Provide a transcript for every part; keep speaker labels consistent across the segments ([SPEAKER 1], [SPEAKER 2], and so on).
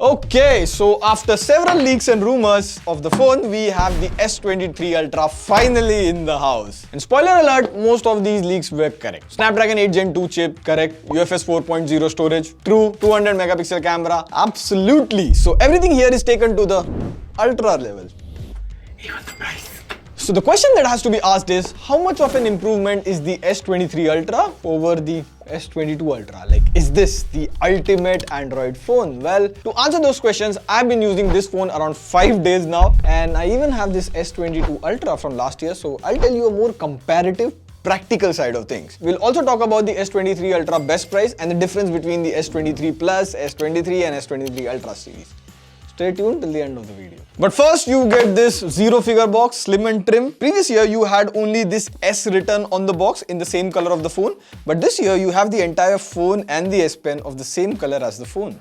[SPEAKER 1] Okay, so after several leaks and rumors of the phone, we have the S23 Ultra finally in the house. And spoiler alert, most of these leaks were correct. Snapdragon 8 Gen 2 chip, correct. UFS 4.0 storage, true. 200 megapixel camera, absolutely. So everything here is taken to the Ultra level. Even the price. So the question that has to be asked is, how much of an improvement is the S23 Ultra over the S22 Ultra? Like, is this the ultimate Android phone? Well, to answer those questions, I've been using this phone around 5 days now, and I even have this S22 Ultra from last year, so I'll tell you a more comparative practical side of things. We'll also talk about the S23 Ultra best price and the difference between the S23 Plus, S23 and S23 Ultra series. Stay tuned till the end of the video. But first you get this zero figure box, slim and trim. Previous year you had only this S written on the box in the same color of the phone. But this year you have the entire phone and the S Pen of the same color as the phone.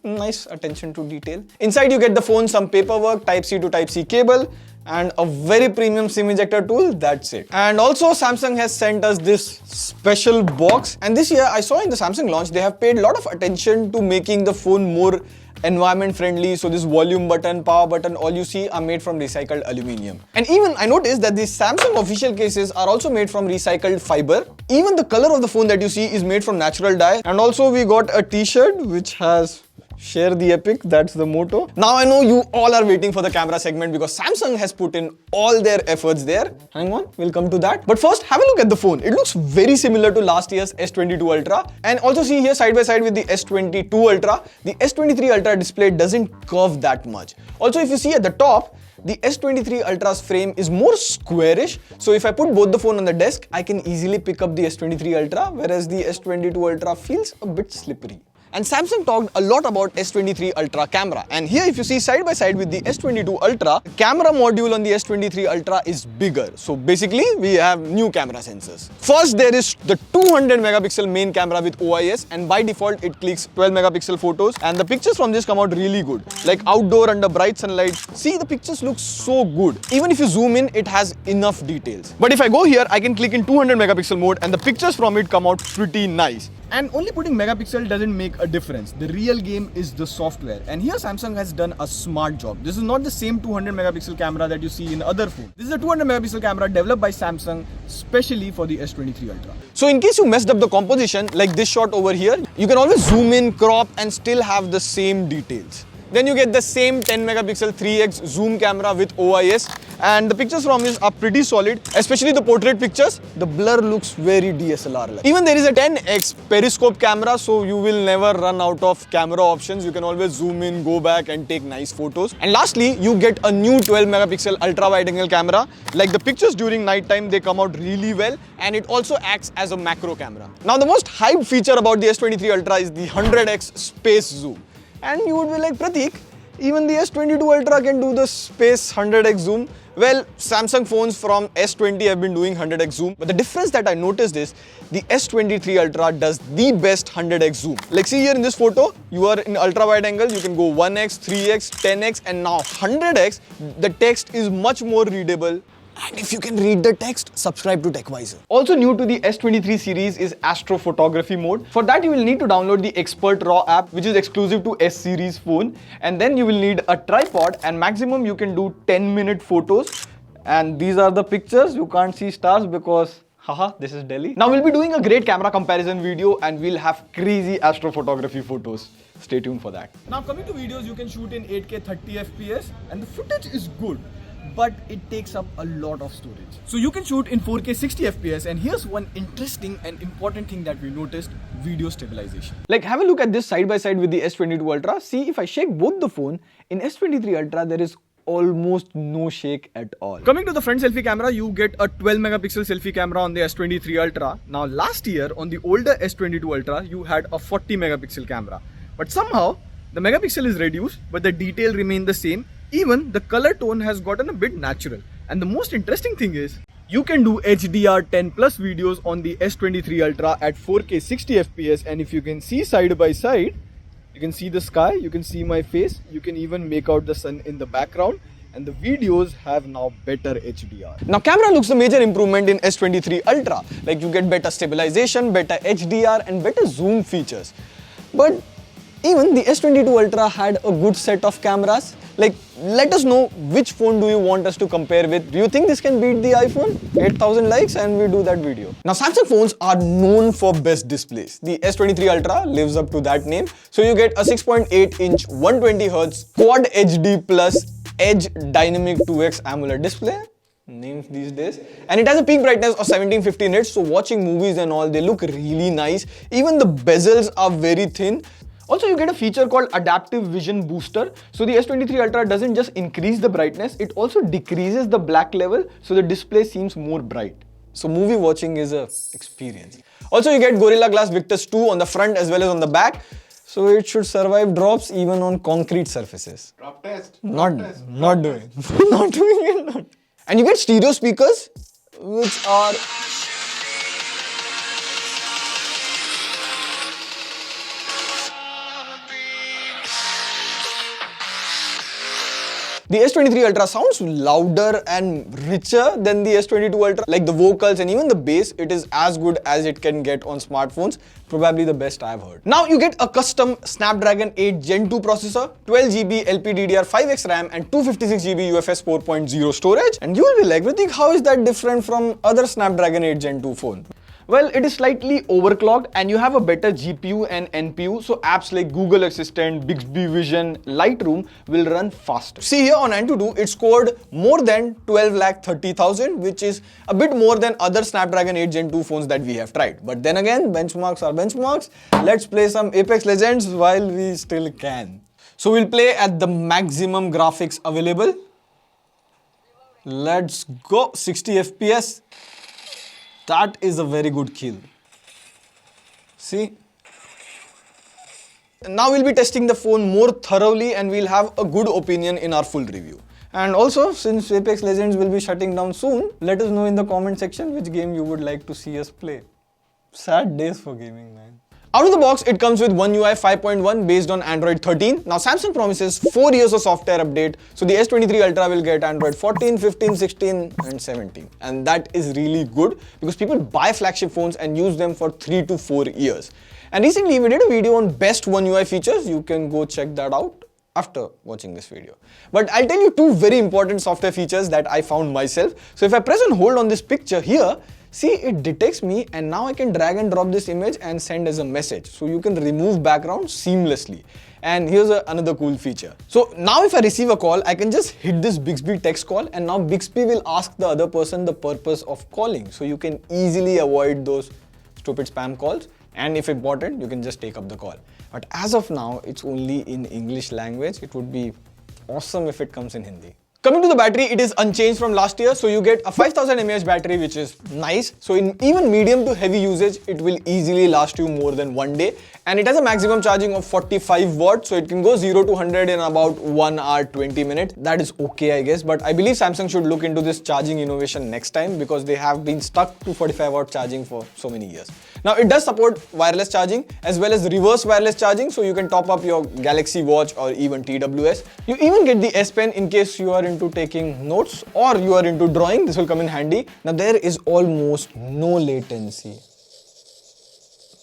[SPEAKER 1] Nice attention to detail. Inside you get the phone, some paperwork, Type-C to Type-C cable, and a very premium SIM ejector tool, that's it. And also Samsung has sent us this special box. And this year I saw in the Samsung launch, they have paid a lot of attention to making the phone more environment friendly. So this volume button, power button, all you see are made from recycled aluminium. And even I noticed that the Samsung official cases are also made from recycled fiber. Even the color of the phone that you see is made from natural dye. And also we got a t-shirt which has "Share the Epic," that's the motto. Now I know you all are waiting for the camera segment because Samsung has put in all their efforts there. Hang on, we'll come to that. But first, have a look at the phone. It looks very similar to last year's S22 Ultra. And also see here side by side with the S22 Ultra, the S23 Ultra display doesn't curve that much. Also, if you see at the top, the S23 Ultra's frame is more squarish. So if I put both the phone on the desk, I can easily pick up the S23 Ultra, whereas the S22 Ultra feels a bit slippery. And Samsung talked a lot about S23 Ultra camera. And here if you see side by side with the S22 Ultra, the camera module on the S23 Ultra is bigger. So basically we have new camera sensors. First there is the 200 megapixel main camera with OIS, and by default it clicks 12 megapixel photos, and the pictures from this come out really good. Like outdoor under bright sunlight. See, the pictures look so good. Even if you zoom in, it has enough details. But if I go here, I can click in 200 megapixel mode and the pictures from it come out pretty nice. And only putting megapixel doesn't make a difference. The real game is the software. And here Samsung has done a smart job. This is not the same 200 megapixel camera that you see in other phones. This is a 200 megapixel camera developed by Samsung specially for the S23 Ultra. So in case you messed up the composition, like this shot over here, you can always zoom in, crop, and still have the same details. Then you get the same 10 megapixel 3x zoom camera with OIS, and the pictures from this are pretty solid, especially the portrait pictures. The blur looks very DSLR-like. Even there is a 10x periscope camera, so you will never run out of camera options. You can always zoom in, go back and take nice photos. And lastly, you get a new 12 megapixel ultra wide angle camera. Like the pictures during night time, they come out really well, and it also acts as a macro camera. Now the most hyped feature about the S23 Ultra is the 100x space zoom. And you would be like, Pratik, even the S22 Ultra can do the space 100x zoom. Well, Samsung phones from S20 have been doing 100x zoom. But the difference that I noticed is the S23 Ultra does the best 100x zoom. Like see here in this photo, you are in ultra wide angle, you can go 1x, 3x, 10x, and now 100x. The text is much more readable. And if you can read the text, subscribe to TechWiser. Also new to the S23 series is Astrophotography mode. For that you will need to download the Expert Raw app, which is exclusive to S series phone. And then you will need a tripod, and maximum you can do 10-minute photos. And these are the pictures. You can't see stars because haha, this is Delhi. Now we'll be doing a great camera comparison video, and we'll have crazy astrophotography photos. Stay tuned for that. Now coming to videos, you can shoot in 8K 30 FPS and the footage is good, but it takes up a lot of storage. So you can shoot in 4K 60 FPS, and here's one interesting and important thing that we noticed: video stabilization. Like have a look at this side by side with the S22 Ultra. See, if I shake both the phone, in S23 Ultra there is almost no shake at all. Coming to the front selfie camera, you get a 12 megapixel selfie camera on the S23 Ultra. Now last year on the older S22 Ultra, you had a 40 megapixel camera. But somehow the megapixel is reduced, but the detail remained the same. Even the color tone has gotten a bit natural. And the most interesting thing is, you can do HDR 10 plus videos on the S23 Ultra at 4K 60 FPS, and if you can see side by side, you can see the sky, you can see my face, you can even make out the sun in the background, and the videos have now better HDR. Now camera looks a major improvement in S23 Ultra. Like you get better stabilization, better HDR and better zoom features. But Even the S22 Ultra had a good set of cameras. Like, let us know which phone do you want us to compare with. Do you think this can beat the iPhone? 8,000 likes and we do that video. Now, Samsung phones are known for best displays. The S23 Ultra lives up to that name. So you get a 6.8-inch 120Hz Quad HD Plus Edge Dynamic 2X AMOLED display. Names these days, and it has a peak brightness of 1750 nits, so watching movies and all, they look really nice. Even the bezels are very thin. Also, you get a feature called Adaptive Vision Booster. So the S23 Ultra doesn't just increase the brightness, it also decreases the black level, so the display seems more bright. So movie watching is a experience. Also, you get Gorilla Glass Victus 2 on the front as well as on the back. So it should survive drops even on concrete surfaces.
[SPEAKER 2] Drop test.
[SPEAKER 1] Not doing. Not doing it. And you get stereo speakers, which are the S23 Ultra sounds louder and richer than the S22 Ultra. Like the vocals and even the bass, it is as good as it can get on smartphones. Probably the best I've heard. Now you get a custom Snapdragon 8 Gen 2 processor, 12GB LPDDR5X RAM and 256GB UFS 4.0 storage. And you will be like, Ritik, how is that different from other Snapdragon 8 Gen 2 phone? Well, it is slightly overclocked and you have a better GPU and NPU, so apps like Google Assistant, Bixby Vision, Lightroom will run faster. See here on Antutu, it scored more than 12,30,000, which is a bit more than other Snapdragon 8 Gen 2 phones that we have tried. But then again, benchmarks are benchmarks. Let's play some Apex Legends while we still can. So we'll play at the maximum graphics available. Let's go, 60 FPS. That is a very good kill. See? Now we'll be testing the phone more thoroughly and we'll have a good opinion in our full review. And also, since Apex Legends will be shutting down soon, let us know in the comment section which game you would like to see us play. Sad days for gaming, man. Out of the box, it comes with One UI 5.1 based on Android 13. Now, Samsung promises 4 years of software update. So the S23 Ultra will get Android 14, 15, 16 and 17. And that is really good because people buy flagship phones and use them for 3 to 4 years. And recently, we did a video on best One UI features. You can go check that out after watching this video. But I'll tell you 2 very important software features that I found myself. So if I press and hold on this picture here, see, it detects me and now I can drag and drop this image and send as a message. So you can remove background seamlessly. And here's another cool feature. So now if I receive a call, I can just hit this Bixby text call and now Bixby will ask the other person the purpose of calling. So you can easily avoid those stupid spam calls. And if important, you can just take up the call. But as of now, it's only in English language. It would be awesome if it comes in Hindi. Coming to the battery, it is unchanged from last year. So you get a 5000 mAh battery, which is nice. So in even medium to heavy usage, it will easily last you more than 1 day. And it has a maximum charging of 45 watts. So it can go 0 to 100 in about 1 hour, 20 minutes. That is okay, I guess. But I believe Samsung should look into this charging innovation next time because they have been stuck to 45 watt charging for so many years. Now it does support wireless charging as well as reverse wireless charging. So you can top up your Galaxy Watch or even TWS. You even get the S Pen in case you are into taking notes or you are into drawing. This will come in handy. Now there is almost no latency.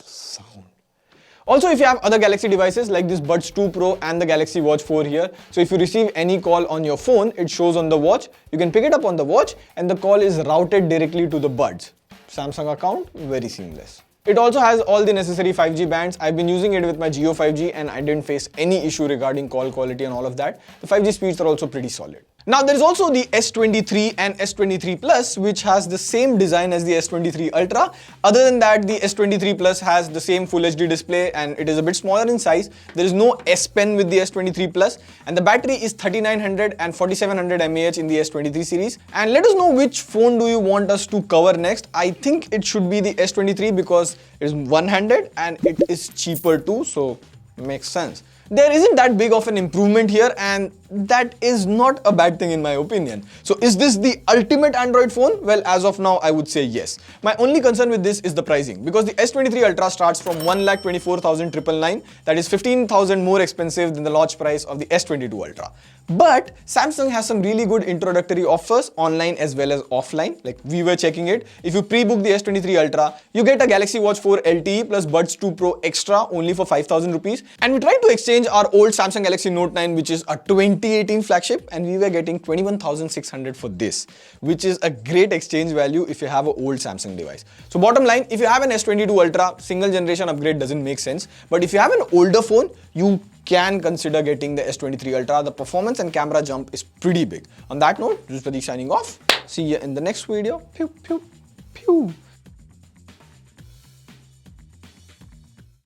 [SPEAKER 1] Sound. Also, if you have other Galaxy devices like this Buds 2 Pro and the Galaxy Watch 4 here, so if you receive any call on your phone, it shows on the watch. You can pick it up on the watch and the call is routed directly to the Buds. Samsung account, very seamless. It also has all the necessary 5G bands. I've been using it with my Jio 5G and I didn't face any issue regarding call quality and all of that. The 5G speeds are also pretty solid. Now there is also the S23 and S23 Plus, which has the same design as the S23 Ultra. Other than that, the S23 Plus has the same Full HD display and it is a bit smaller in size. There is no S Pen with the S23 Plus and the battery is 3900 and 4700 mAh in the S23 series. And let us know which phone do you want us to cover next. I think it should be the S23 because it is one-handed and it is cheaper too, so makes sense. there isn't that big of an improvement here, and that is not a bad thing in my opinion. So is this the ultimate Android phone? Well, as of now, I would say yes. My only concern with this is the pricing, because the S23 Ultra starts from 1,24,999. That is 15,000 more expensive than the launch price of the S22 Ultra. But Samsung has some really good introductory offers online as well as offline. Like we were checking it. If you pre-book the S23 Ultra, you get a Galaxy Watch 4 LTE plus Buds 2 Pro extra only for 5,000 rupees. And we tried to exchange our old Samsung Galaxy Note 9, which is a 2018 flagship, and we were getting 21,600 for this, which is a great exchange value if you have an old Samsung device. So bottom line, if you have an S22 Ultra, single generation upgrade doesn't make sense. But if you have an older phone, you can consider getting the S23 Ultra. The performance and camera jump is pretty big. On that note, this is Pradeep signing off. See you in the next video. Pew, pew, pew.